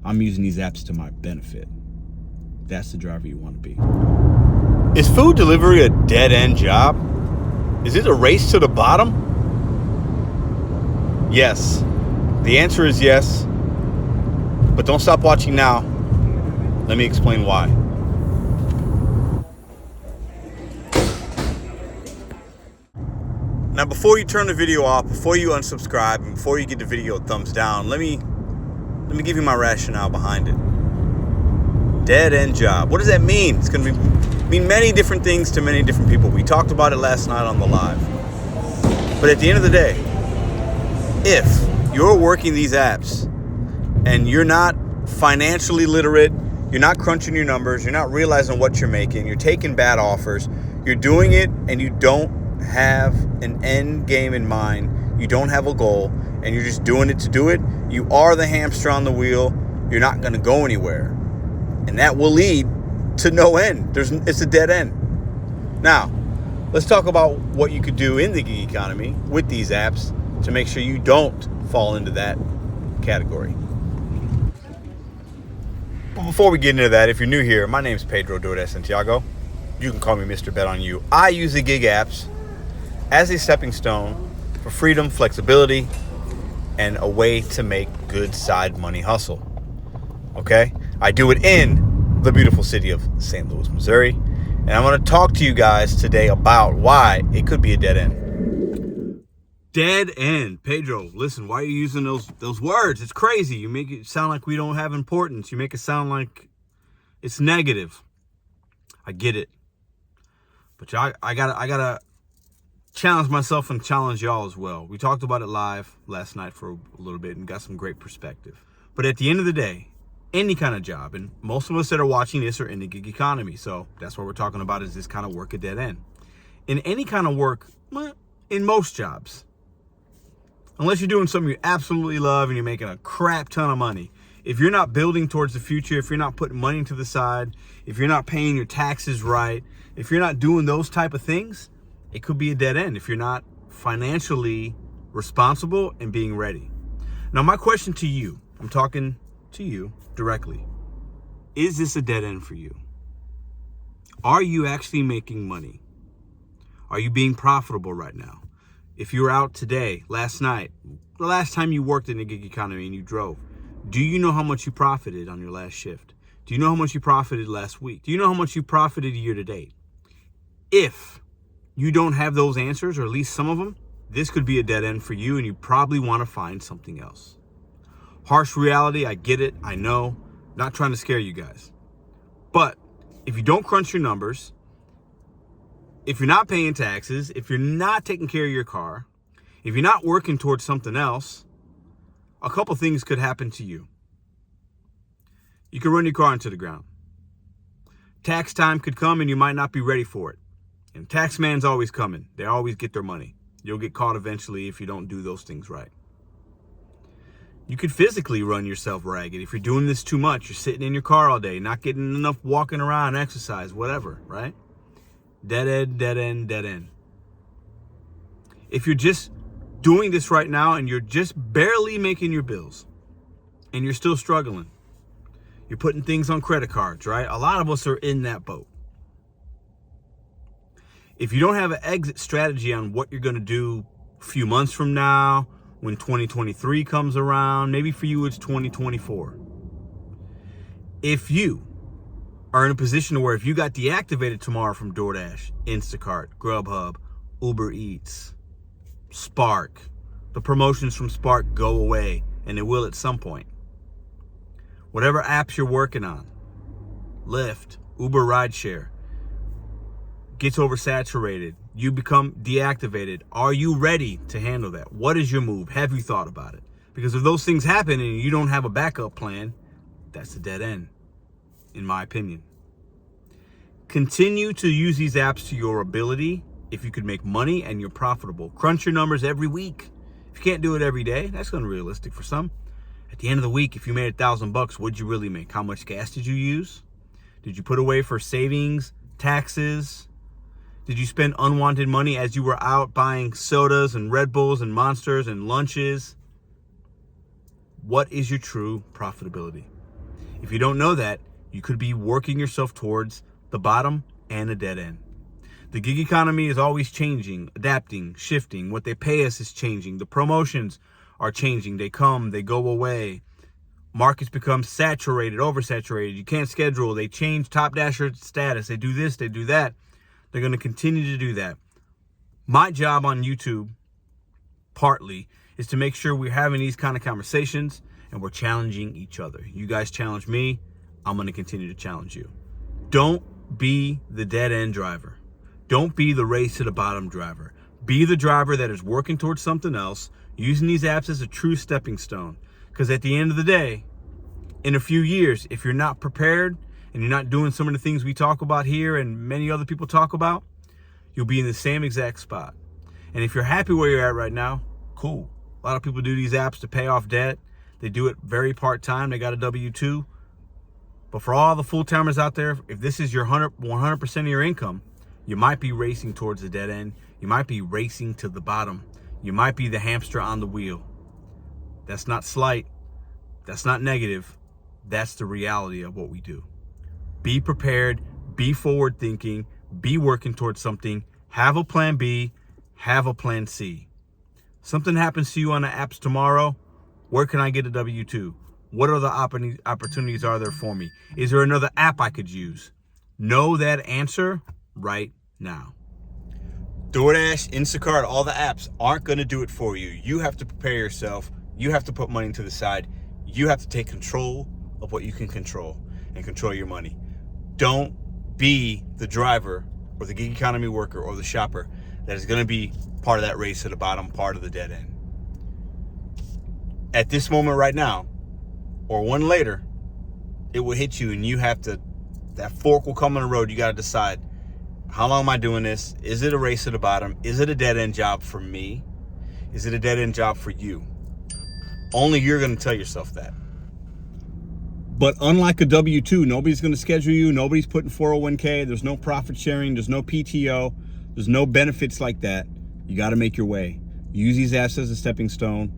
I'm using these apps to my benefit. That's the driver you want to be. Is food delivery a dead-end job? Is it a race to the bottom? Yes. The answer is yes. But don't stop watching now. Let me explain why. Now, before you turn the video off, before you unsubscribe, and before you give the video a thumbs down, let me give you my rationale behind it. Dead-end job. What does that mean? It's going to mean many different things to many different people. We talked about it last night on the live. But at the end of the day, if you're working these apps and you're not financially literate, you're not crunching your numbers, you're not realizing what you're making, you're taking bad offers, you're doing it and you don't have an end game in mind, you don't have a goal, and you're just doing it to do it, you are the hamster on the wheel. You're not going to go anywhere. And that will lead to no end. It's a dead end. Now, let's talk about what you could do in the gig economy with these apps to make sure you don't fall into that category. But before we get into that, if you're new here, my name is Pedro Doordash Santiago. You can call me Mr.BetonYou. I use the gig apps as a stepping stone for freedom, flexibility, and a way to make good side money hustle. Okay? I do it in the beautiful city of St. Louis, Missouri. And I'm going to talk to you guys today about why it could be a dead end. Dead end. Pedro, listen, why are you using those words? It's crazy. You make it sound like we don't have importance. You make it sound like it's negative. I get it. But I gotta challenge myself and challenge y'all as well. We talked about it live last night for a little bit and got some great perspective. But at the end of the day, any kind of job, and most of us that are watching this are in the gig economy, so that's what we're talking about, is this kind of work a dead end. In any kind of work, in most jobs, unless you're doing something you absolutely love and you're making a crap ton of money, if you're not building towards the future, if you're not putting money to the side, if you're not paying your taxes right, if you're not doing those type of things, it could be a dead end if you're not financially responsible and being ready. Now, my question to you, I'm talking to you directly. Is this a dead end for you? Are you actually making money? Are you being profitable right now? If you were out today, last night, the last time you worked in the gig economy and you drove, do you know how much you profited on your last shift? Do you know how much you profited last week? Do you know how much you profited year to date? If you don't have those answers, or at least some of them, this could be a dead end for you, and you probably want to find something else. Harsh reality, I get it, I know, not trying to scare you guys. But if you don't crunch your numbers, if you're not paying taxes, if you're not taking care of your car, if you're not working towards something else, a couple things could happen to you. You could run your car into the ground. Tax time could come and you might not be ready for it. And tax man's always coming. They always get their money. You'll get caught eventually if you don't do those things right. You could physically run yourself ragged. If you're doing this too much, you're sitting in your car all day, not getting enough walking around, exercise, whatever, right? Dead end, dead end, dead end. If you're just doing this right now and you're just barely making your bills and you're still struggling, you're putting things on credit cards, right? A lot of us are in that boat. If you don't have an exit strategy on what you're going to do a few months from now, when 2023 comes around, maybe for you it's 2024. If you are in a position where if you got deactivated tomorrow from Doordash, Instacart, Grubhub, Uber Eats, Spark, the promotions from Spark go away, and it will at some point. Whatever apps you're working on, Lyft, Uber Rideshare, gets oversaturated, you become deactivated. Are you ready to handle that? What is your move? Have you thought about it? Because if those things happen and you don't have a backup plan, that's a dead end, in my opinion. Continue to use these apps to your ability. If you could make money and you're profitable, crunch your numbers every week. If you can't do it every day, that's unrealistic for some. At the end of the week, if you made $1,000, what'd you really make? How much gas did you use? Did you put away for savings, taxes? Did you spend unwanted money as you were out buying sodas and Red Bulls and Monsters and lunches? What is your true profitability? If you don't know that, you could be working yourself towards the bottom and a dead end. The gig economy is always changing, adapting, shifting. What they pay us is changing. The promotions are changing. They come, they go away. Markets become saturated, oversaturated. You can't schedule. They change top dasher status. They do this, they do that. They're going to continue to do that. My job on YouTube, partly, is to make sure we're having these kind of conversations and we're challenging each other. You guys challenge me, I'm going to continue to challenge you. Don't be the dead end driver. Don't be the race to the bottom driver. Be the driver that is working towards something else, using these apps as a true stepping stone. Because at the end of the day, in a few years, if you're not prepared and you're not doing some of the things we talk about here and many other people talk about, you'll be in the same exact spot. And if you're happy where you're at right now, cool. A lot of people do these apps to pay off debt. They do it very part-time. They got a W-2. But for all the full-timers out there, if this is your 100% of your income, you might be racing towards the dead end. You might be racing to the bottom. You might be the hamster on the wheel. That's not slight. That's not negative. That's the reality of what we do. Be prepared. Be forward-thinking. Be working towards something. Have a plan B. Have a plan C. Something happens to you on the apps tomorrow. Where can I get a W-2? What other opportunities are there for me? Is there another app I could use? Know that answer right now. Doordash, Instacart, all the apps aren't going to do it for you. You have to prepare yourself. You have to put money to the side. You have to take control of what you can control and control your money. Don't be the driver or the gig economy worker or the shopper that is going to be part of that race to the bottom, part of the dead end. At this moment right now, or one later, it will hit you and you have to, that fork will come on the road. You got to decide, how long am I doing this? Is it a race to the bottom? Is it a dead end job for me? Is it a dead end job for you? Only you're going to tell yourself that. But unlike a W-2, nobody's going to schedule you. Nobody's putting 401k. There's no profit sharing. There's no PTO. There's no benefits like that. You got to make your way. Use these apps as a stepping stone.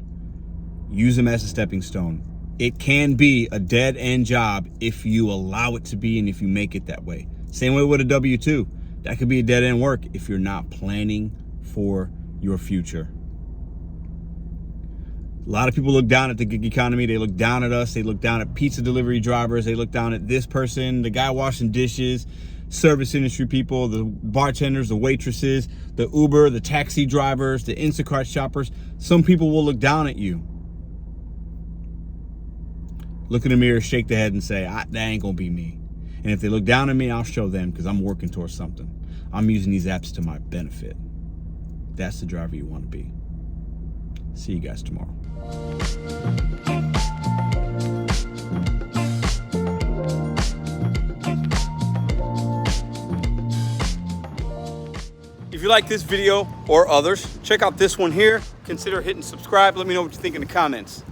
Use them as a stepping stone. It can be a dead end job if you allow it to be and if you make it that way. Same way with a W-2. That could be a dead end work if you're not planning for your future. A lot of people look down at the gig economy. They look down at us. They look down at pizza delivery drivers. They look down at this person, the guy washing dishes, service industry people, the bartenders, the waitresses, the Uber, the taxi drivers, the Instacart shoppers. Some people will look down at you. Look in the mirror, shake the head and say, that ain't gonna be me. And if they look down at me, I'll show them because I'm working towards something. I'm using these apps to my benefit. That's the driver you want to be. See you guys tomorrow. If you like this video or others, check out this one here. Consider hitting subscribe. Let me know what you think in the comments.